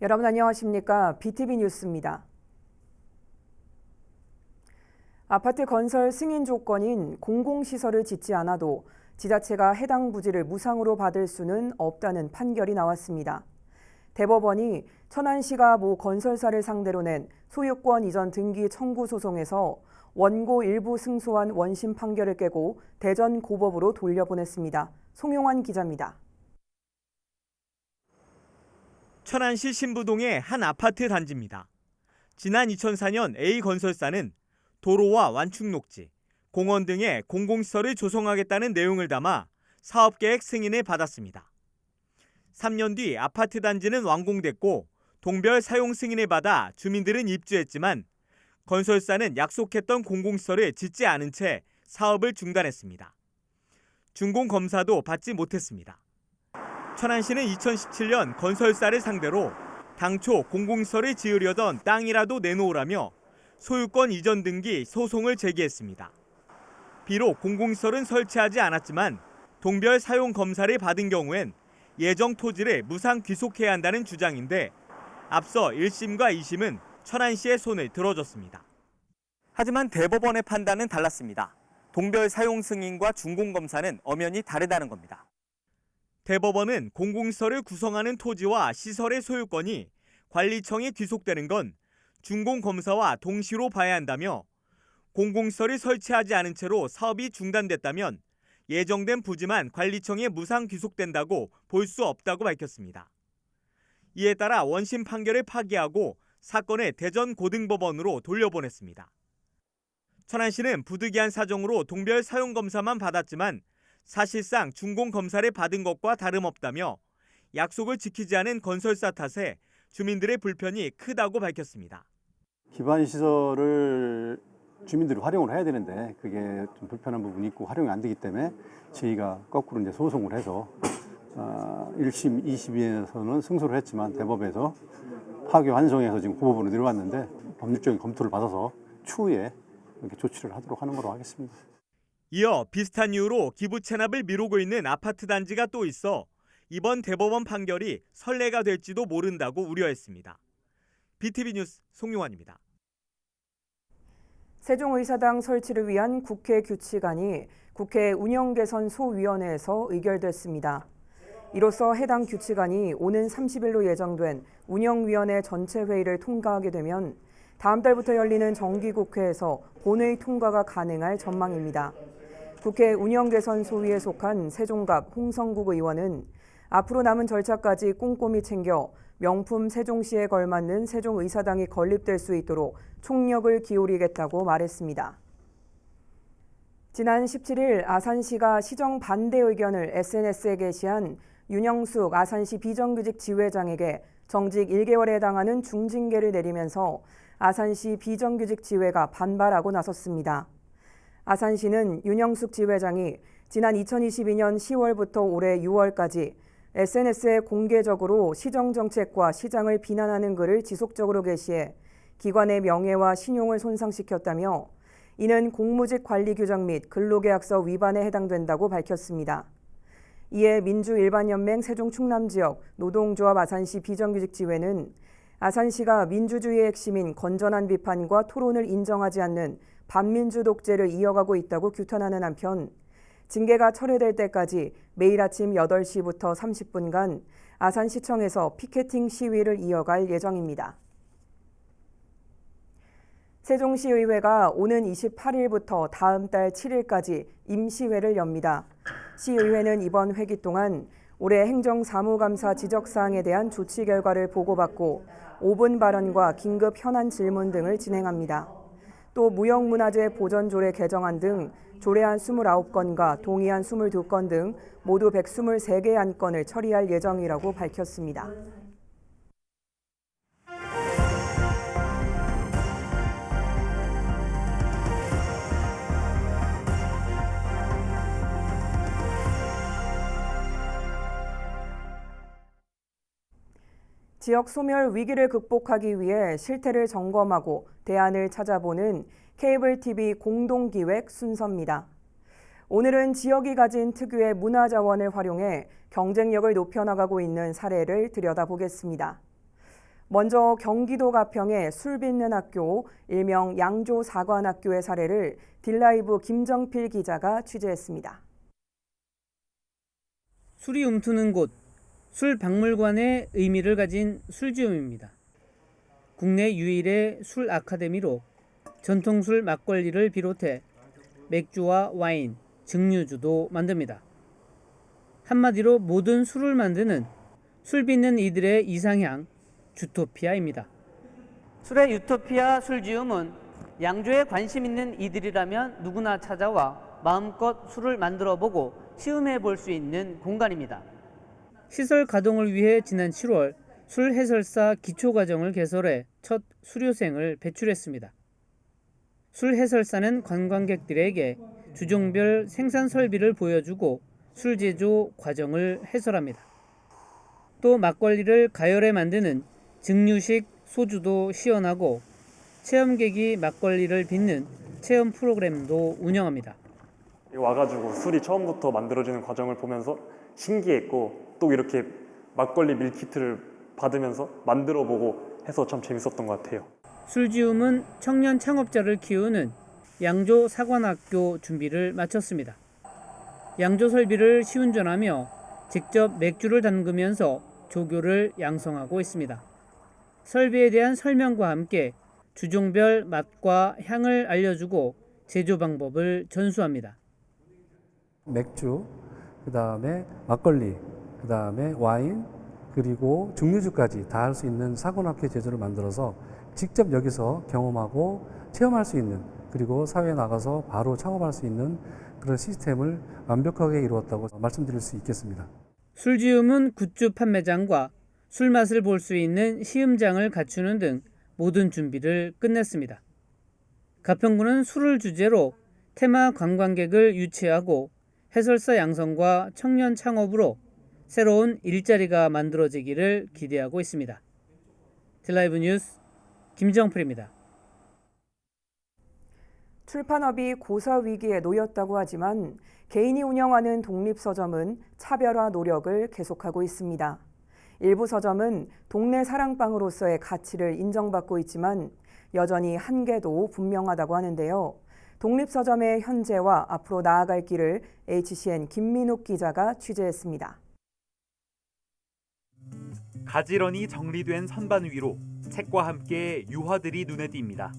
여러분 안녕하십니까? BTV 뉴스입니다. 아파트 건설 승인 조건인 공공시설을 짓지 않아도 지자체가 해당 부지를 무상으로 받을 수는 없다는 판결이 나왔습니다. 대법원이 천안시가 모 건설사를 상대로 낸 소유권 이전 등기 청구 소송에서 원고 일부 승소한 원심 판결을 깨고 대전 고법으로 돌려보냈습니다. 송용환 기자입니다. 천안시 신부동의 한 아파트 단지입니다. 지난 2004년 A건설사는 도로와 완충녹지, 공원 등의 공공시설을 조성하겠다는 내용을 담아 사업계획 승인을 받았습니다. 3년 뒤 아파트 단지는 완공됐고 동별 사용 승인을 받아 주민들은 입주했지만 건설사는 약속했던 공공시설을 짓지 않은 채 사업을 중단했습니다. 준공검사도 받지 못했습니다. 천안시는 2017년 건설사를 상대로 당초 공공시설을 지으려던 땅이라도 내놓으라며 소유권 이전 등기 소송을 제기했습니다. 비록 공공시설은 설치하지 않았지만 동별 사용 검사를 받은 경우엔 예정 토지를 무상 귀속해야 한다는 주장인데 앞서 1심과 2심은 천안시의 손을 들어줬습니다. 하지만 대법원의 판단은 달랐습니다. 동별 사용 승인과 준공검사는 엄연히 다르다는 겁니다. 대법원은 공공시설을 구성하는 토지와 시설의 소유권이 관리청에 귀속되는 건 준공검사와 동시로 봐야 한다며 공공시설을 설치하지 않은 채로 사업이 중단됐다면 예정된 부지만 관리청에 무상 귀속된다고 볼 수 없다고 밝혔습니다. 이에 따라 원심 판결을 파기하고 사건을 대전 고등법원으로 돌려보냈습니다. 천안시는 부득이한 사정으로 동별 사용검사만 받았지만 사실상 준공검사를 받은 것과 다름없다며 약속을 지키지 않은 건설사 탓에 주민들의 불편이 크다고 밝혔습니다. 기반 시설을 주민들이 활용을 해야 되는데 그게 좀 불편한 부분이 있고 활용이 안 되기 때문에 저희가 거꾸로 이제 소송을 해서 1심, 2심에서는 승소를 했지만 대법에서 파기환송해서 지금 고법으로 내려왔는데 법률적인 검토를 받아서 추후에 이렇게 조치를 하도록 하는 걸로 하겠습니다. 이어 비슷한 이유로 기부 체납을 미루고 있는 아파트 단지가 또 있어 이번 대법원 판결이 선례가 될지도 모른다고 우려했습니다. BTV 뉴스 송용환입니다. 세종의사당 설치를 위한 국회 규칙안이 국회 운영개선소위원회에서 의결됐습니다. 이로써 해당 규칙안이 오는 30일로 예정된 운영위원회 전체 회의를 통과하게 되면 다음 달부터 열리는 정기국회에서 본회의 통과가 가능할 전망입니다. 국회 운영개선소위에 속한 세종갑 홍성국 의원은 앞으로 남은 절차까지 꼼꼼히 챙겨 명품 세종시에 걸맞는 세종의사당이 건립될 수 있도록 총력을 기울이겠다고 말했습니다. 지난 17일 아산시가 시정 반대 의견을 SNS에 게시한 윤영숙 아산시 비정규직 지회장에게 정직 1개월에 해당하는 중징계를 내리면서 아산시 비정규직 지회가 반발하고 나섰습니다. 아산시는 윤영숙 지회장이 지난 2022년 10월부터 올해 6월까지 SNS에 공개적으로 시정정책과 시장을 비난하는 글을 지속적으로 게시해 기관의 명예와 신용을 손상시켰다며 이는 공무직 관리 규정 및 근로계약서 위반에 해당된다고 밝혔습니다. 이에 민주일반연맹 세종충남지역 노동조합 아산시 비정규직 지회는 아산시가 민주주의의 핵심인 건전한 비판과 토론을 인정하지 않는 반민주 독재를 이어가고 있다고 규탄하는 한편 징계가 철회될 때까지 매일 아침 8시부터 30분간 아산시청에서 피케팅 시위를 이어갈 예정입니다. 세종시의회가 오는 28일부터 다음 달 7일까지 임시회를 엽니다. 시의회는 이번 회기 동안 올해 행정사무감사 지적사항에 대한 조치 결과를 보고받고 5분 발언과 긴급 현안 질문 등을 진행합니다. 또 무형문화재 보전조례 개정안 등 조례안 29건과 동의안 22건 등 모두 123개 안건을 처리할 예정이라고 밝혔습니다. 지역 소멸 위기를 극복하기 위해 실태를 점검하고 대안을 찾아보는 케이블 TV 공동기획 순서입니다. 오늘은 지역이 가진 특유의 문화자원을 활용해 경쟁력을 높여나가고 있는 사례를 들여다보겠습니다. 먼저 경기도 가평의 술 빚는 학교, 일명 양조사관학교의 사례를 딜라이브 김정필 기자가 취재했습니다. 술이 움트는 곳, 술박물관의 의미를 가진 술지움입니다. 국내 유일의 술 아카데미로 전통술 막걸리를 비롯해 맥주와 와인, 증류주도 만듭니다. 한마디로 모든 술을 만드는 술 빚는 이들의 이상향, 주토피아입니다. 술의 유토피아 술지움은 양조에 관심 있는 이들이라면 누구나 찾아와 마음껏 술을 만들어보고 시음해 볼 수 있는 공간입니다. 시설 가동을 위해 지난 7월 술 해설사 기초과정을 개설해 첫 수료생을 배출했습니다. 술 해설사는 관광객들에게 주종별 생산 설비를 보여주고 술 제조 과정을 해설합니다. 또 막걸리를 가열해 만드는 증류식 소주도 시연하고 체험객이 막걸리를 빚는 체험 프로그램도 운영합니다. 와가지고 술이 처음부터 만들어지는 과정을 보면서 신기했고 또 이렇게 막걸리 밀키트를 받으면서 만들어보고 해서 참 재밌었던 것 같아요. 술지움은 청년 창업자를 키우는 양조 사관학교 준비를 마쳤습니다. 양조 설비를 시운전하며 직접 맥주를 담그면서 조교를 양성하고 있습니다. 설비에 대한 설명과 함께 주종별 맛과 향을 알려주고 제조 방법을 전수합니다. 맥주, 그다음에 막걸리, 그다음에 와인, 그리고 증류주까지 다 할 수 있는 사관학교 제조를 만들어서 직접 여기서 경험하고 체험할 수 있는, 그리고 사회에 나가서 바로 창업할 수 있는 그런 시스템을 완벽하게 이루었다고 말씀드릴 수 있겠습니다. 술지움은 굿즈 판매장과 술 맛을 볼 수 있는 시음장을 갖추는 등 모든 준비를 끝냈습니다. 가평구는 술을 주제로 테마 관광객을 유치하고 해설사 양성과 청년 창업으로 새로운 일자리가 만들어지기를 기대하고 있습니다. 딜라이브 뉴스 김정필입니다. 출판업이 고사 위기에 놓였다고 하지만 개인이 운영하는 독립서점은 차별화 노력을 계속하고 있습니다. 일부 서점은 동네 사랑방으로서의 가치를 인정받고 있지만 여전히 한계도 분명하다고 하는데요. 독립서점의 현재와 앞으로 나아갈 길을 HCN 김민욱 기자가 취재했습니다. 가지런히 정리된 선반 위로 책과 함께 유화들이 눈에 띕니다.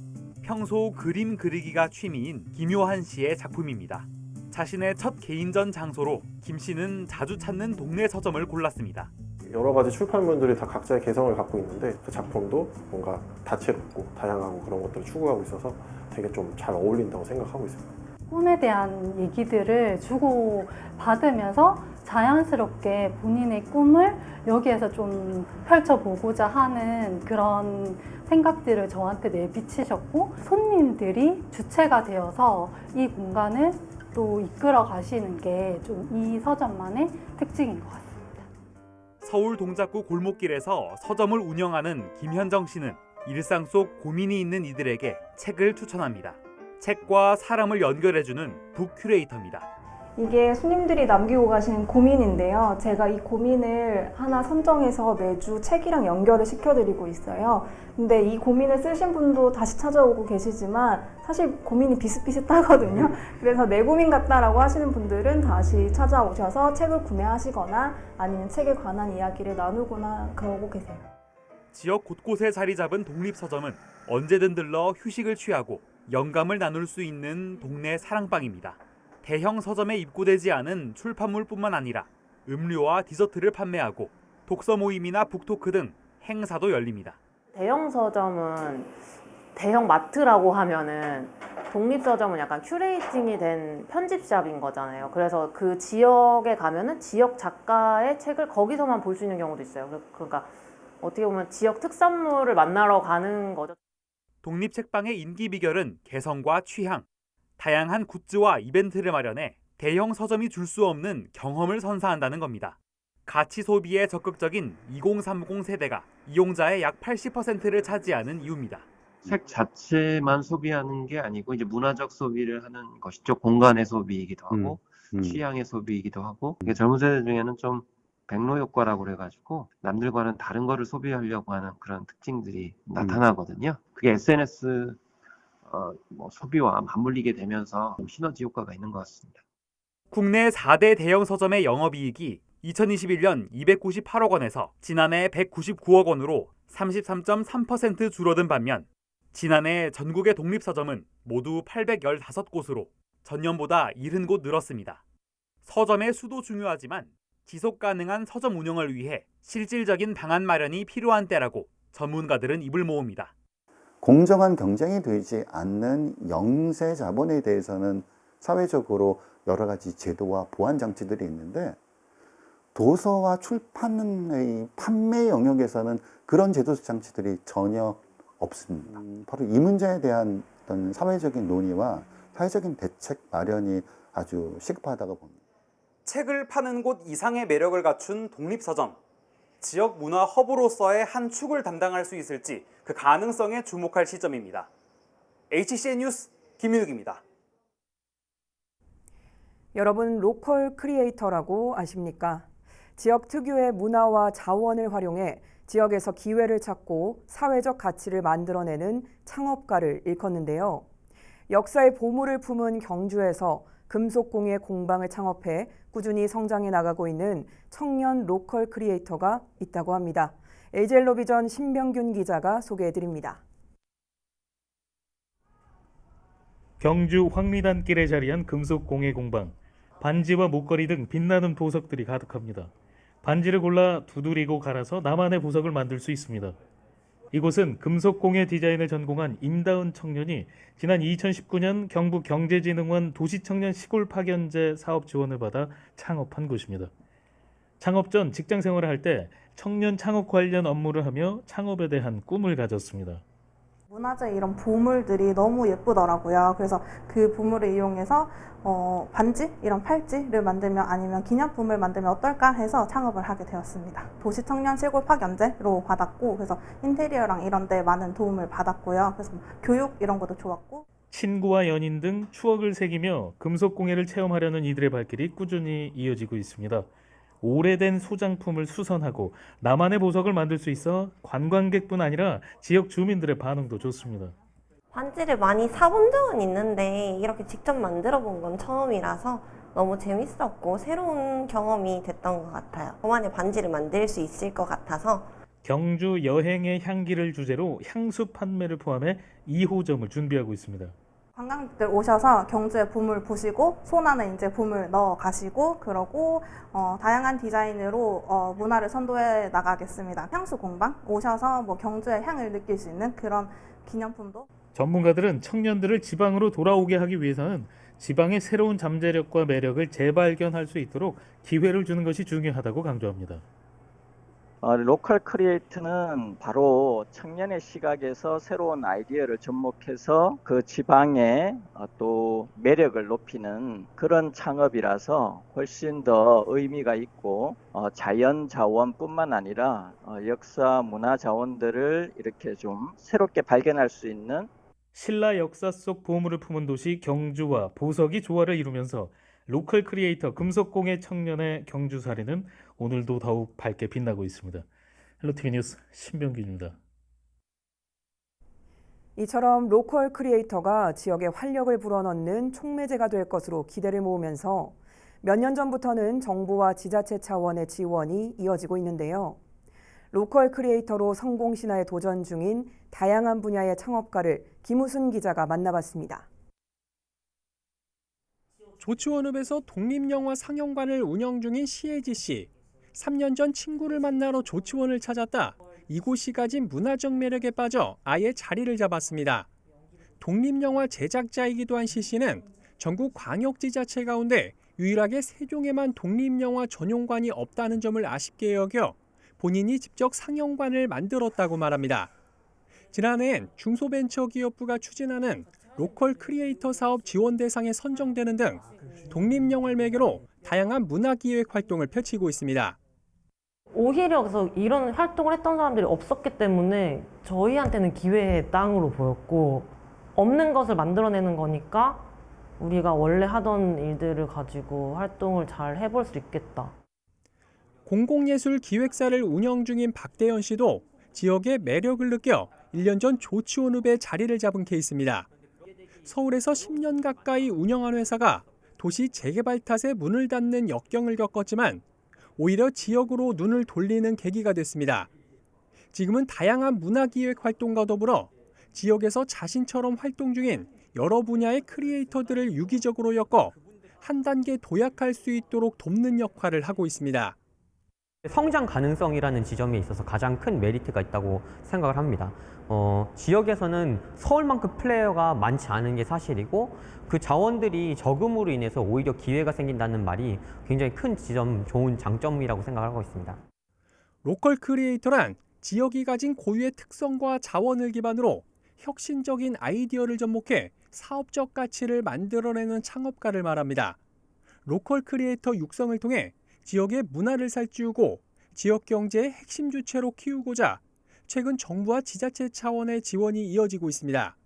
평소 그림 그리기가 취미인 김효한 씨의 작품입니다. 자신의 첫 개인전 장소로 김 씨는 자주 찾는 동네 서점을 골랐습니다. 여러 가지 출판물들이 다 각자의 개성을 갖고 있는데 그 작품도 뭔가 다채롭고 다양하고 그런 것들을 추구하고 있어서 되게 좀 잘 어울린다고 생각하고 있습니다. 꿈에 대한 얘기들을 주고받으면서 자연스럽게 본인의 꿈을 여기에서 좀 펼쳐보고자 하는 그런 생각들을 저한테 내비치셨고, 손님들이 주체가 되어서 이 공간을 또 이끌어 가시는 게 좀 이 서점만의 특징인 것 같습니다. 서울 동작구 골목길에서 서점을 운영하는 김현정 씨는 일상 속 고민이 있는 이들에게 책을 추천합니다. 책과 사람을 연결해주는 북 큐레이터입니다. 이게 손님들이 남기고 가신 고민인데요. 제가 이 고민을 하나 선정해서 매주 책이랑 연결을 시켜드리고 있어요. 근데 이 고민을 쓰신 분도 다시 찾아오고 계시지만 사실 고민이 비슷비슷하거든요. 그래서 내 고민 같다라고 하시는 분들은 다시 찾아오셔서 책을 구매하시거나 아니면 책에 관한 이야기를 나누거나 그러고 계세요. 지역 곳곳에 자리 잡은 독립서점은 언제든 들러 휴식을 취하고 영감을 나눌 수 있는 동네 사랑방입니다. 대형 서점에 입고되지 않은 출판물뿐만 아니라 음료와 디저트를 판매하고 독서 모임이나 북토크 등 행사도 열립니다. 대형 서점은 대형 마트라고 하면은 독립서점은 약간 큐레이팅이 된 편집샵인 거잖아요. 그래서 그 지역에 가면은 지역 작가의 책을 거기서만 볼 수 있는 경우도 있어요. 그러니까 어떻게 보면 지역 특산물을 만나러 가는 거죠. 독립책방의 인기 비결은 개성과 취향, 다양한 굿즈와 이벤트를 마련해 대형 서점이 줄 수 없는 경험을 선사한다는 겁니다. 가치 소비에 적극적인 2030 세대가 이용자의 약 80%를 차지하는 이유입니다. 책 자체만 소비하는 게 아니고 이제 문화적 소비를 하는 것이죠. 공간의 소비이기도 하고 취향의 소비이기도 하고, 젊은 세대 중에는 좀 백로 효과라고 그래가지고 남들과는 다른 거를 소비하려고 하는 그런 특징들이 나타나거든요. 그게 SNS 소비와 맞물리게 되면서 시너지 효과가 있는 것 같습니다. 국내 4대 대형 서점의 영업이익이 2021년 298억 원에서 지난해 199억 원으로 33.3% 줄어든 반면 지난해 전국의 독립서점은 모두 815곳으로 전년보다 70곳 늘었습니다. 서점의 수도 중요하지만 지속 가능한 서점 운영을 위해 실질적인 방안 마련이 필요한 때라고 전문가들은 입을 모읍니다. 공정한 경쟁이 되지 않는 영세 자본에 대해서는 사회적으로 여러 가지 제도와 보완 장치들이 있는데 도서와 출판의 판매 영역에서는 그런 제도적 장치들이 전혀 없습니다. 바로 이 문제에 대한 어떤 사회적인 논의와 사회적인 대책 마련이 아주 시급하다고 봅니다. 책을 파는 곳 이상의 매력을 갖춘 독립서점. 지역 문화 허브로서의 한 축을 담당할 수 있을지 그 가능성에 주목할 시점입니다. HCN 뉴스 김민욱입니다. 여러분, 로컬 크리에이터라고 아십니까? 지역 특유의 문화와 자원을 활용해 지역에서 기회를 찾고 사회적 가치를 만들어내는 창업가를 일컫는데요. 역사의 보물을 품은 경주에서 금속공예 공방을 창업해 꾸준히 성장해 나가고 있는 청년 로컬 크리에이터가 있다고 합니다. 에이젤로비전 신병균 기자가 소개해드립니다. 경주 황리단길에 자리한 금속공예 공방. 반지와 목걸이 등 빛나는 보석들이 가득합니다. 반지를 골라 두드리고 갈아서 나만의 보석을 만들 수 있습니다. 이곳은 금속공예 디자인을 전공한 임다은 청년이 지난 2019년 경북경제진흥원 도시청년 시골 파견제 사업 지원을 받아 창업한 곳입니다. 창업 전 직장 생활을 할 때 청년 창업 관련 업무를 하며 창업에 대한 꿈을 가졌습니다. 문화재 이런 보물들이 너무 예쁘더라고요. 그래서 그 보물을 이용해서 반지, 이런 팔찌를 만들면 아니면 기념품을 만들면 어떨까 해서 창업을 하게 되었습니다. 도시청년 시골 파견제로 받았고 그래서 인테리어랑 이런 데 많은 도움을 받았고요. 그래서 교육 이런 것도 좋았고 친구와 연인 등 추억을 새기며 금속공예를 체험하려는 이들의 발길이 꾸준히 이어지고 있습니다. 오래된 소장품을 수선하고 나만의 보석을 만들 수 있어 관광객뿐 아니라 지역 주민들의 반응도 좋습니다. 반지를 많이 사본 적은 있는데 이렇게 직접 만들어 본 건 처음이라서 너무 재밌었고 새로운 경험이 됐던 것 같아요. 저만의 반지를 만들 수 있을 것 같아서. 경주 여행의 향기를 주제로 향수 판매를 포함해 2호점을 준비하고 있습니다. 관광객들 오셔서 경주의 보물 보시고 손 안에 이제 보물 넣어 가시고 그러고 다양한 디자인으로 문화를 선도해 나가겠습니다. 향수 공방 오셔서 뭐 경주의 향을 느낄 수 있는 그런 기념품도. 전문가들은 청년들을 지방으로 돌아오게 하기 위해서는 지방의 새로운 잠재력과 매력을 재발견할 수 있도록 기회를 주는 것이 중요하다고 강조합니다. 로컬 크리에이트는 바로 청년의 시각에서 새로운 아이디어를 접목해서 그 지방의 또 매력을 높이는 그런 창업이라서 훨씬 더 의미가 있고 자연 자원뿐만 아니라 역사 문화 자원들을 이렇게 좀 새롭게 발견할 수 있는 신라 역사 속 보물을 품은 도시 경주와 보석이 조화를 이루면서 로컬 크리에이터 금속공예 청년의 경주 사례는 오늘도 더욱 밝게 빛나고 있습니다. 헬로티비 뉴스 신병균입니다. 이처럼 로컬 크리에이터가 지역에 활력을 불어넣는 촉매제가 될 것으로 기대를 모으면서 몇 년 전부터는 정부와 지자체 차원의 지원이 이어지고 있는데요. 로컬 크리에이터로 성공 신화에 도전 중인 다양한 분야의 창업가를 김우순 기자가 만나봤습니다. 조치원읍에서 독립영화 상영관을 운영 중인 시혜지 씨. 3년 전 친구를 만나러 조치원을 찾았다. 이곳이 가진 문화적 매력에 빠져 아예 자리를 잡았습니다. 독립영화 제작자이기도 한 시 씨는 전국 광역지자체 가운데 유일하게 세종에만 독립영화 전용관이 없다는 점을 아쉽게 여겨 본인이 직접 상영관을 만들었다고 말합니다. 지난해엔 중소벤처기업부가 추진하는 로컬 크리에이터 사업 지원 대상에 선정되는 등 독립영화를 매개로 다양한 문화기획 활동을 펼치고 있습니다. 오히려 그래서 이런 활동을 했던 사람들이 없었기 때문에 저희한테는 기회의 땅으로 보였고 없는 것을 만들어내는 거니까 우리가 원래 하던 일들을 가지고 활동을 잘 해볼 수 있겠다. 공공예술 기획사를 운영 중인 박대현 씨도 지역의 매력을 느껴 1년 전 조치원읍에 자리를 잡은 케이스입니다. 서울에서 10년 가까이 운영한 회사가 도시 재개발 탓에 문을 닫는 역경을 겪었지만 오히려 지역으로 눈을 돌리는 계기가 됐습니다. 지금은 다양한 문화기획 활동과 더불어 지역에서 자신처럼 활동 중인 여러 분야의 크리에이터들을 유기적으로 엮어 한 단계 도약할 수 있도록 돕는 역할을 하고 있습니다. 성장 가능성이라는 지점에 있어서 가장 큰 메리트가 있다고 생각을 합니다. 지역에서는 서울만큼 플레이어가 많지 않은 게 사실이고 그 자원들이 적음으로 인해서 오히려 기회가 생긴다는 말이 굉장히 큰 지점, 좋은 장점이라고 생각하고 있습니다. 로컬 크리에이터란 지역이 가진 고유의 특성과 자원을 기반으로 혁신적인 아이디어를 접목해 사업적 가치를 만들어내는 창업가를 말합니다. 로컬 크리에이터 육성을 통해 지역의 문화를 살찌우고 지역 경제의 핵심 주체로 키우고자 최근 정부와 지자체 차원의 지원이 이어지고 있습니다.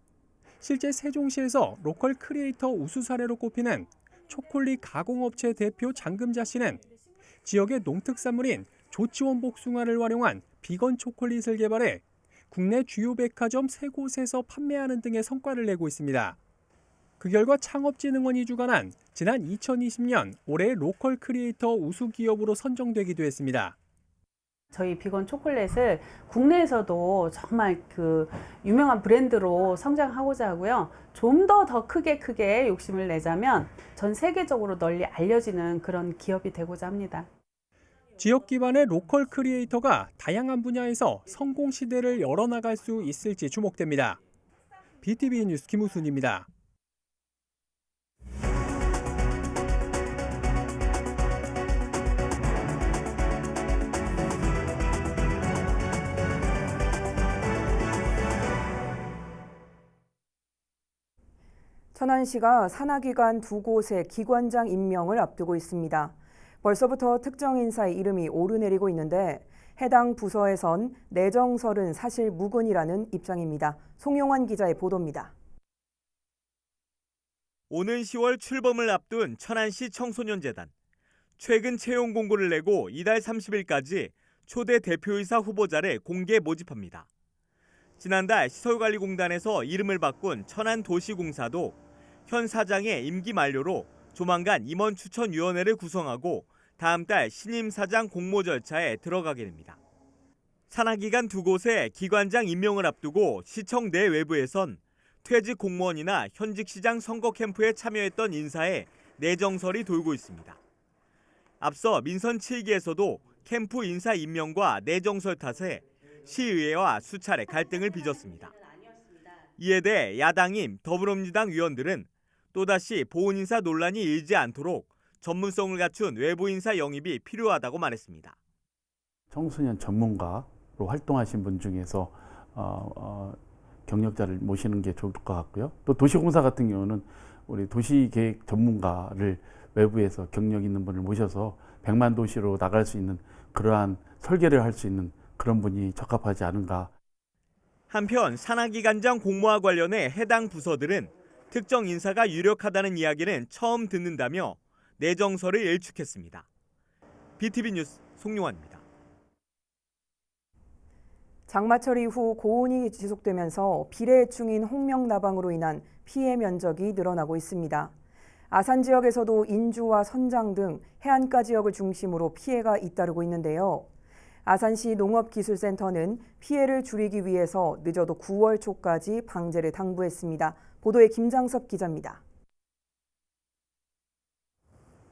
실제 세종시에서 로컬 크리에이터 우수 사례로 꼽히는 초콜릿 가공업체 대표 장금자 씨는 지역의 농특산물인 조치원 복숭아를 활용한 비건 초콜릿을 개발해 국내 주요 백화점 3곳에서 판매하는 등의 성과를 내고 있습니다. 그 결과 창업진흥원이 주관한 지난 2020년 올해 로컬 크리에이터 우수 기업으로 선정되기도 했습니다. 저희 비건 초콜릿을 국내에서도 정말 유명한 브랜드로 성장하고자 하고요. 좀 더 크게 욕심을 내자면 전 세계적으로 널리 알려지는 그런 기업이 되고자 합니다. 지역 기반의 로컬 크리에이터가 다양한 분야에서 성공 시대를 열어나갈 수 있을지 주목됩니다. BTV 뉴스 김우순입니다. 천안시가 산하기관 2곳의 기관장 임명을 앞두고 있습니다. 벌써부터 특정 인사의 이름이 오르내리고 있는데 해당 부서에선 내정설은 사실 무근이라는 입장입니다. 송용환 기자의 보도입니다. 오는 10월 출범을 앞둔 천안시 청소년재단. 최근 채용 공고를 내고 이달 30일까지 초대 대표이사 후보자를 공개 모집합니다. 지난달 시설관리공단에서 이름을 바꾼 천안도시공사도 현 사장의 임기 만료로 조만간 임원 추천위원회를 구성하고 다음 달 신임 사장 공모 절차에 들어가게 됩니다. 산하기관 2곳의 기관장 임명을 앞두고 시청 내 외부에선 퇴직 공무원이나 현직 시장 선거 캠프에 참여했던 인사의 내정설이 돌고 있습니다. 앞서 민선 7기에서도 캠프 인사 임명과 내정설 탓에 시의회와 수차례 갈등을 빚었습니다. 이에 대해 야당인 더불어민주당 위원들은 또다시 보훈인사 논란이 일지 않도록 전문성을 갖춘 외부 인사 영입이 필요하다고 말했습니다. 청소년 전문가로 활동하신 분 중에서 경력자를 모시는 게 좋을 것 같고요. 또 도시공사 같은 경우는 우리 도시계획 전문가를 외부에서 경력 있는 분을 모셔서 100만 도시로 나갈 수 있는 그러한 설계를 할 수 있는 그런 분이 적합하지 않은가. 한편 산하기관장 공모와 관련해 해당 부서들은 특정 인사가 유력하다는 이야기는 처음 듣는다며 내정설을 일축했습니다. BTV 뉴스 송용환입니다. 장마철 이후 고온이 지속되면서 비례해충인 홍명나방으로 인한 피해 면적이 늘어나고 있습니다. 아산 지역에서도 인주와 선장 등 해안가 지역을 중심으로 피해가 잇따르고 있는데요. 아산시 농업기술센터는 피해를 줄이기 위해서 늦어도 9월 초까지 방제를 당부했습니다. 보도에 김장섭 기자입니다.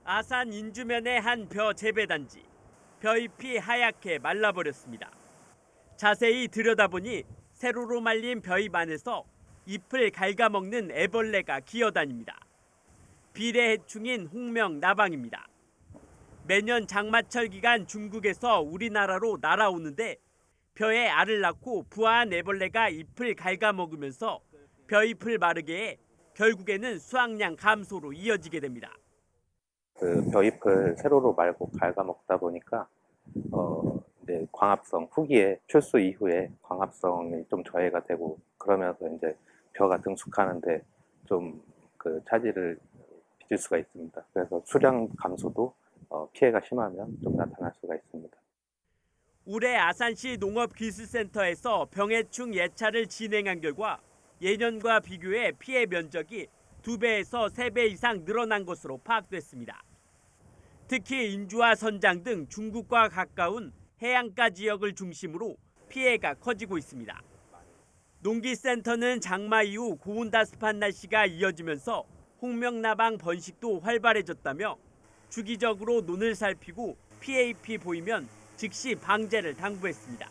아산 인주면의 한 벼 재배단지. 벼잎이 하얗게 말라버렸습니다. 자세히 들여다보니 세로로 말린 벼잎 안에서 잎을 갉아먹는 애벌레가 기어다닙니다. 비례해충인 홍명나방입니다. 매년 장마철 기간 중국에서 우리나라로 날아오는데 벼에 알을 낳고 부화한 애벌레가 잎을 갉아먹으면서 벼잎을 마르게 해 결국에는 수확량 감소로 이어지게 됩니다. 그 벼잎을 세로로 말고 갉아먹다 보니까 이제 광합성 후기에 출수 이후에 광합성이 좀 저해가 되고 그러면서 이제 벼가 등숙하는데 좀 그 차질을 빚을 수가 있습니다. 그래서 수량 감소도 피해가 심하면 좀 나타날 수가 있습니다. 올해 아산시 농업기술센터에서 병해충 예찰을 진행한 결과 예년과 비교해 피해 면적이 2배에서 3배 이상 늘어난 것으로 파악됐습니다. 특히 인주와 선장 등 중국과 가까운 해안가 지역을 중심으로 피해가 커지고 있습니다. 농기센터는 장마 이후 고온다습한 날씨가 이어지면서 홍명나방 번식도 활발해졌다며 주기적으로 논을 살피고 피해 잎이 보이면 즉시 방제를 당부했습니다.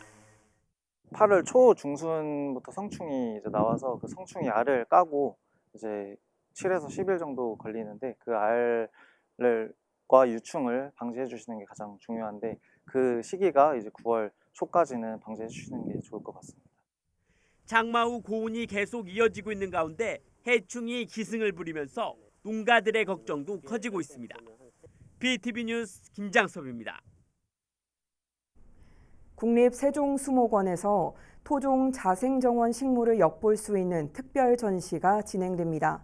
8월 초 중순부터 성충이 이제 나와서 그 성충이 알을 까고 이제 7에서 10일 정도 걸리는데 그 알과 유충을 방지해 주시는 게 가장 중요한데 그 시기가 이제 9월 초까지는 방지해 주시는 게 좋을 것 같습니다. 장마 후 고온이 계속 이어지고 있는 가운데 해충이 기승을 부리면서 농가들의 걱정도 커지고 있습니다. BTV 뉴스 김장섭입니다. 국립세종수목원에서 토종 자생정원 식물을 엿볼 수 있는 특별 전시가 진행됩니다.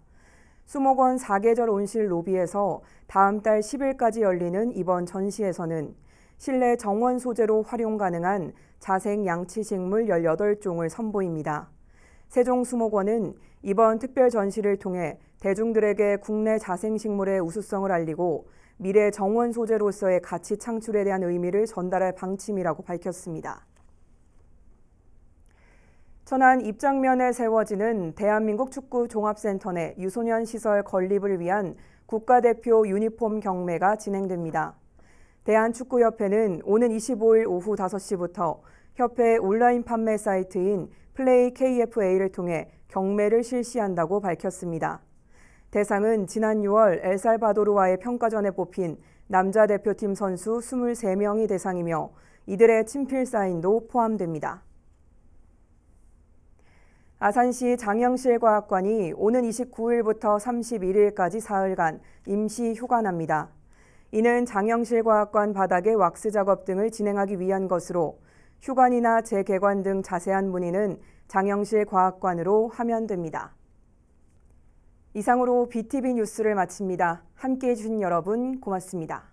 수목원 4계절 온실 로비에서 다음 달 10일까지 열리는 이번 전시에서는 실내 정원 소재로 활용 가능한 자생 양치식물 18종을 선보입니다. 세종수목원은 이번 특별 전시를 통해 대중들에게 국내 자생식물의 우수성을 알리고 미래 정원 소재로서의 가치 창출에 대한 의미를 전달할 방침이라고 밝혔습니다. 천안 입장면에 세워지는 대한민국 축구 종합센터 내 유소년 시설 건립을 위한 국가대표 유니폼 경매가 진행됩니다. 대한축구협회는 오는 25일 오후 5시부터 협회 온라인 판매 사이트인 플레이 KFA를 통해 경매를 실시한다고 밝혔습니다. 대상은 지난 6월 엘살바도르와의 평가전에 뽑힌 남자 대표팀 선수 23명이 대상이며 이들의 친필 사인도 포함됩니다. 아산시 장영실과학관이 오는 29일부터 31일까지 사흘간 임시 휴관합니다. 이는 장영실과학관 바닥의 왁스 작업 등을 진행하기 위한 것으로 휴관이나 재개관 등 자세한 문의는 장영실과학관으로 하면 됩니다. 이상으로 BTV 뉴스를 마칩니다. 함께해 주신 여러분 고맙습니다.